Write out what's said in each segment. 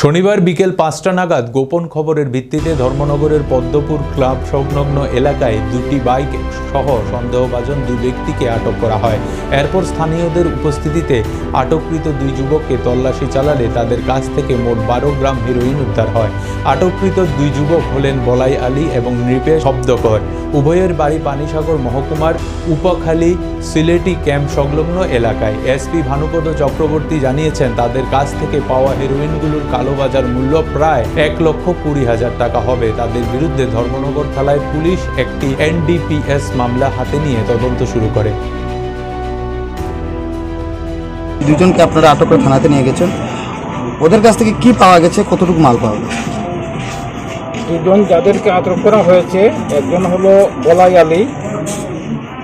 শনিবার বিকেল ৫টা নাগাদ গোপন খবরের ভিত্তিতে ধর্মনগরের পদ্মপুর ক্লাব সংলগ্ন এলাকায় দুটি বাইক সহ সন্দেহভাজন দুই ব্যক্তিকে আটক করা হয়। এরপর স্থানীয়দের উপস্থিতিতে আটককৃত দুই যুবককে তল্লাশি চালালে তাদের কাছ থেকে মোট ১২ গ্রাম হেরোইন উদ্ধার হয়। আটককৃত দুই যুবক হলেন বলাই আলী এবং নৃপেশ শব্দকর। উভয়ের বাড়ি পানিসাগর মহকুমার উপখালী সিলেটি ক্যাম্প সংলগ্ন এলাকায়। এসপি ভানুপদ চক্রবর্তী জানিয়েছেন, তাদের কাছ থেকে পাওয়া হেরোইনগুলোর কালোবাজার মূল্য প্রায় ১,২০,০০০ টাকা হবে। তাদের বিরুদ্ধে ধর্মনগর থানায় পুলিশ একটি NDPS মামলা হাতে নিয়ে তদন্ত শুরু করে। দুজনকে আপনারা আটক করে থানাতে নিয়ে গেছেন, ওদের কাছ থেকে কি পাওয়া গেছে, কতটুকু মাল পাওয়া গেছে? দুজন যাদেরকে আটক করা হয়েছে, একজন হলো বলাই আলী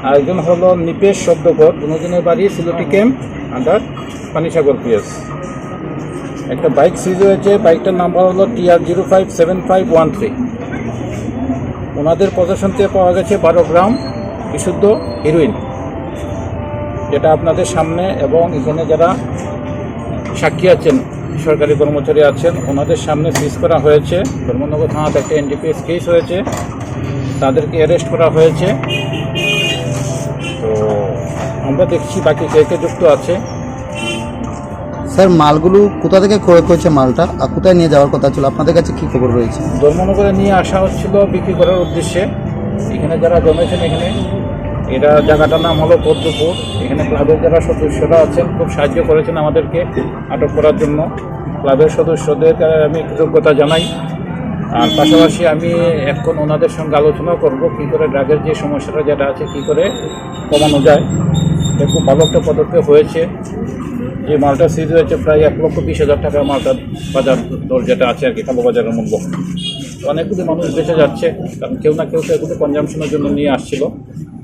আর একজন হলো নৃপেশ শব্দকর। দুজনের বাড়ি Sylheti camp under Panisagar PS। একটা বাইক সিজ হয়েছে, বাইকটার নাম্বার হলো TR 057513। ওনাদের পজিশন থেকে পাওয়া গেছে 12 গ্রাম বিশুদ্ধ হেরোইন, যেটা আপনাদের সামনে এবং এখানে যারা সাক্ষী আছেন, সরকারি কর্মচারী আছেন, ওনাদের সামনে সিজ করা হয়েছে। ধর্মনগর থানাতে একটা NDPS কেস হয়েছে, তাদেরকে অ্যারেস্ট করা হয়েছে। তো আমরা দেখছি বাকি কে কে যুক্ত আছে। স্যার, মালগুলো কোথা থেকে ক্রয় করেছে মালটা, আর কোথায় নিয়ে যাওয়ার কথা ছিল? আপনাদের কাছে কি খবর রয়েছে? ধর্মনগরে নিয়ে আসা হচ্ছিল বিক্রি করার উদ্দেশ্যে। এখানে যারা জমেছেন, এখানে এটা জায়গাটার নাম হলো পদ্মপুর। এখানে ক্লাবের যারা সদস্যরা আছেন খুব সাহায্য করেছেন আমাদেরকে আটক করার জন্য। ক্লাবের সদস্যদের আমি কৃতজ্ঞতা জানাই। আর পাশাপাশি আমি এখন ওনাদের সঙ্গে আলোচনা করব কী করে ড্রাগের যে সমস্যাটা যেটা আছে কী করে কমানো যায়। খুব ভালো একটা পদক্ষেপ হয়েছে। যে মালটা সিজ হয়েছে প্রায় ১,২০,০০০ টাকা মালটার বাজার দর যেটা আছে আর কি, কালো বাজারের মূল্য। অনেকগুলো মানুষ বেঁচে যাচ্ছে, কারণ কেউ না কেউ তো এগুলো কনজামশনের জন্য নিয়ে আসছিল।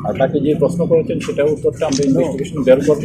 আর তাকে যে প্রশ্ন করেছেন সেটার উত্তরটা আমরা ইনভেস্টিগেশন বের করব।